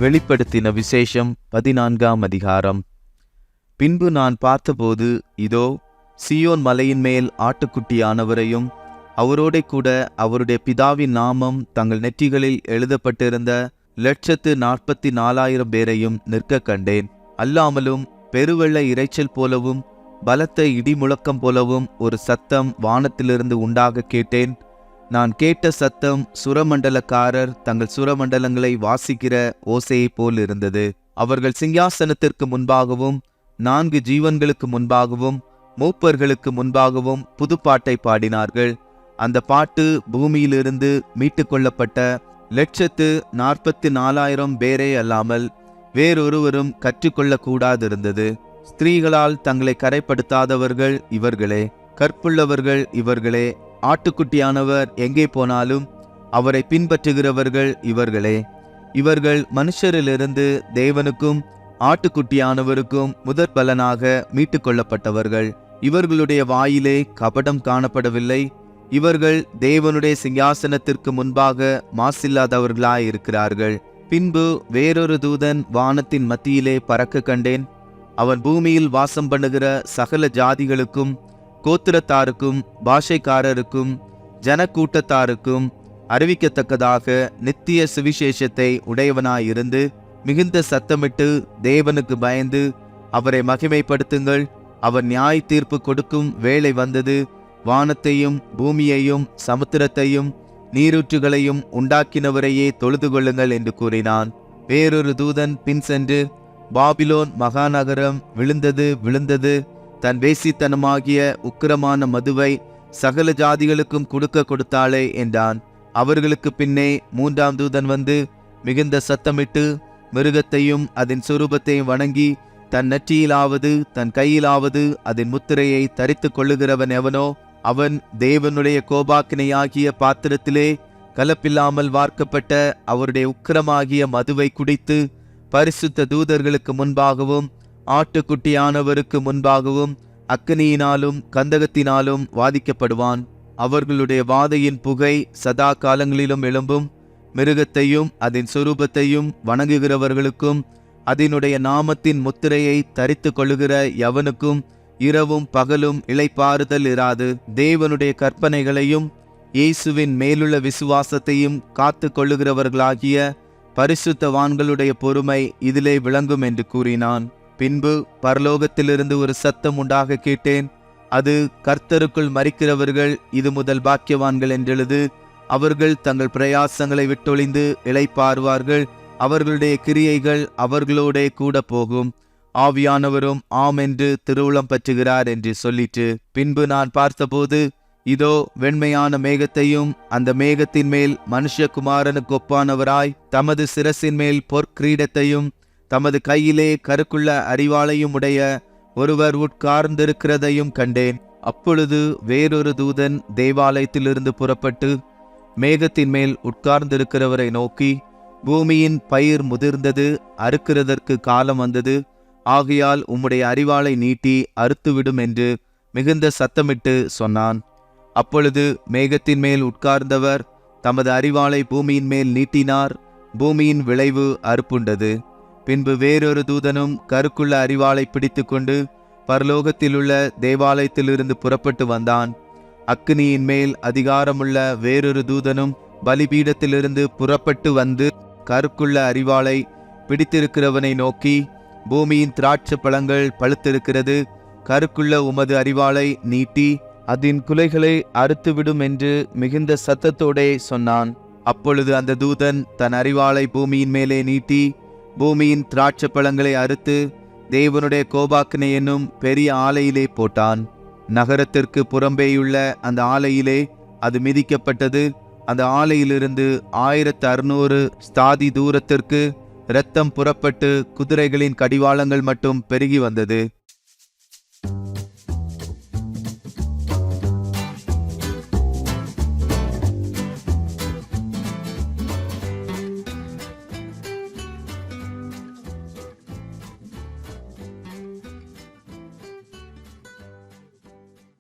வெளிப்படுத்தின விசேஷம் 14ஆம் அதிகாரம். பின்பு நான் பார்த்தபோது, இதோ, சீயோன் மலையின் மேல் ஆட்டுக்குட்டியானவரையும் அவரோடே கூட அவருடைய பிதாவின் நாமம் தங்கள் நெற்றிகளில் எழுதப்பட்டிருந்த 144,000 பேரையும் நிற்க கண்டேன். அல்லாமலும் பெருவெள்ள இரைச்சல் போலவும் பலத்த இடிமுழக்கம் போலவும் ஒரு சத்தம் வானத்திலிருந்து உண்டாக கேட்டேன். நான் கேட்ட சத்தம் சுரமண்டலக்காரர் தங்கள் சுரமண்டலங்களை வாசிக்கிற ஓசையைப் போல் இருந்தது. அவர்கள் சிங்காசனத்திற்கு முன்பாகவும் 4 ஜீவன்களுக்கு முன்பாகவும் மூப்பர்களுக்கு முன்பாகவும் புதுப்பாட்டை பாடினார்கள். அந்த பாட்டு பூமியிலிருந்து மீட்டு கொள்ளப்பட்ட 144,000 பேரே அல்லாமல் வேறொருவரும் கற்றுக்கொள்ளக்கூடாதிருந்தது. ஸ்திரீகளால் தங்களை கரைப்படுத்தாதவர்கள் இவர்களே, கற்புள்ளவர்கள் இவர்களே, ஆட்டுக்குட்டியானவர் எங்கே போனாலும் அவரை பின்பற்றுகிறவர்கள் இவர்களே. இவர்கள் மனுஷரிலிருந்து தேவனுக்கும் ஆட்டுக்குட்டியானவருக்கும் முதற் பலனாக மீட்டு கொள்ளப்பட்டவர்கள். இவர்களுடைய வாயிலே கபடம் காணப்படவில்லை. இவர்கள் தேவனுடைய சிங்காசனத்திற்கு முன்பாக மாசில்லாதவர்களாயிருக்கிறார்கள். பின்பு வேறொரு தூதன் வானத்தின் மத்தியிலே பறக்க கண்டேன். அவன் பூமியில் வாசம் பண்ணுகிற சகல ஜாதிகளுக்கும், கோத்திரத்தாருக்கும், பாஷைக்காரருக்கும், ஜனக்கூட்டத்தாருக்கும் அறிவிக்கத்தக்கதாக நித்திய சுவிசேஷத்தை உடையவனாயிருந்து மிகுந்த சத்தமிட்டு தேவனுக்கு பயந்து அவரை மகிமைப்படுத்துங்கள். அவர் நியாய தீர்ப்பு கொடுக்கும் வேளை வந்தது. வானத்தையும் பூமியையும் சமுத்திரத்தையும் நீரூற்றுகளையும் உண்டாக்கினவரையே தொழுது கொள்ளுங்கள் என்று கூறினான். வேறொரு தூதன் பின் சென்று, பாபிலோன் மகாநகரம் விழுந்தது விழுந்தது, தன் வேசித்தனமாகிய உக்கிரமான மதுவை சகல ஜாதிகளுக்கும் கொடுத்தாளே என்றான். அவர்களுக்கு பின்னே 3ஆம் தூதன் வந்து மிகுந்த சத்தமிட்டு மிருகத்தையும் அதன் சுரூபத்தையும் வணங்கி தன் நெற்றியிலாவது தன் கையிலாவது அதன் முத்திரையை தரித்து கொள்ளுகிறவன் எவனோ அவன் தேவனுடைய கோபாக்கினையாகிய பாத்திரத்திலே கலப்பில்லாமல் வார்க்கப்பட்ட அவருடைய உக்கிரமாகிய மதுவை குடித்து பரிசுத்த தூதர்களுக்கு முன்பாகவும் ஆட்டுக்குட்டியானவருக்கு முன்பாகவும் அக்கினியினாலும் கந்தகத்தினாலும் வாதிக்கப்படுவான். அவர்களுடைய வாதையின் புகை சதா காலங்களிலும் எழும்பும். மிருகத்தையும் அதன் சொரூபத்தையும் வணங்குகிறவர்களுக்கும் அதனுடைய நாமத்தின் முத்திரையை தரித்து கொள்ளுகிற எவனுக்கும் இரவும் பகலும் இளைப்பாறுதல் இராது. தேவனுடைய கற்பனைகளையும் இயேசுவின் மேலுள்ள விசுவாசத்தையும் காத்து கொள்ளுகிறவர்களாகிய பரிசுத்தவான்களுடைய பொறுமை இதிலே விளங்கும் என்று கூறினான். பின்பு பரலோகத்திலிருந்து ஒரு சத்தம் உண்டாக கேட்டேன். அது, கர்த்தருக்குள் மரிக்கிறவர்கள் இது முதல் பாக்கியவான்கள் என்றெழுது. அவர்கள் தங்கள் பிரயாசங்களை விட்டொழிந்து இளைப்பாறுவார்கள். அவர்களுடைய கிரியைகள் அவர்களோடே கூட போகும். ஆவியானவரும் ஆம் என்று திருவுளம் பற்றுகிறார் என்று சொல்லிற்று. பின்பு நான் பார்த்தபோது, இதோ, வெண்மையான மேகத்தையும் அந்த மேகத்தின் மேல் மனுஷகுமாரனுக்கு ஒப்பானவராய் தமது சிரசின் மேல் பொற்கிரீடத்தையும் தமது கையிலே கருக்குள்ள அரிவாளையும் உடைய ஒருவர் உட்கார்ந்திருக்கிறதையும் கண்டேன். அப்பொழுது வேறொரு தூதன் தேவாலயத்திலிருந்து புறப்பட்டு மேகத்தின் மேல் உட்கார்ந்திருக்கிறவரை நோக்கி, பூமியின் பயிர் முதிர்ந்தது, அறுக்கிறதற்கு காலம் வந்தது. ஆகையால் உம்முடைய அரிவாளை நீட்டி அறுத்துவிடும் என்று மிகுந்த சத்தமிட்டு சொன்னான். அப்பொழுது மேகத்தின் மேல் உட்கார்ந்தவர் தமது அரிவாளை பூமியின் மேல் நீட்டினார். பூமியின் விளைவு அறுப்புண்டது. பின்பு வேறொரு தூதனும் கருக்குள்ள அரிவாளை பிடித்து கொண்டு பரலோகத்திலுள்ள தேவாலயத்திலிருந்து புறப்பட்டு வந்தான். அக்கினியின் மேல் அதிகாரமுள்ள வேறொரு தூதனும் பலிபீடத்திலிருந்து புறப்பட்டு வந்து கருக்குள்ள அரிவாளை பிடித்திருக்கிறவனை நோக்கி, பூமியின் திராட்சை பழங்கள் பழுத்திருக்கிறது. கருக்குள்ள உமது அரிவாளை நீட்டி அதன் குலைகளை அறுத்துவிடும் என்று மிகுந்த சத்தத்தோடே சொன்னான். அப்பொழுது அந்த தூதன் தன் அரிவாளை பூமியின் மேலே நீட்டி பூமியின் திராட்சை பழங்களை அறுத்து தேவனுடைய கோபாக்கினை என்னும் பெரிய ஆலையிலே போட்டான். நகரத்திற்கு புறம்பேயுள்ள அந்த ஆலையிலே அது மிதிக்கப்பட்டது. அந்த ஆலையிலிருந்து 1600 ஸ்தாதி தூரத்திற்கு இரத்தம் புறப்பட்டு குதிரைகளின் கடிவாளங்கள் மட்டும் பெருகி வந்தது.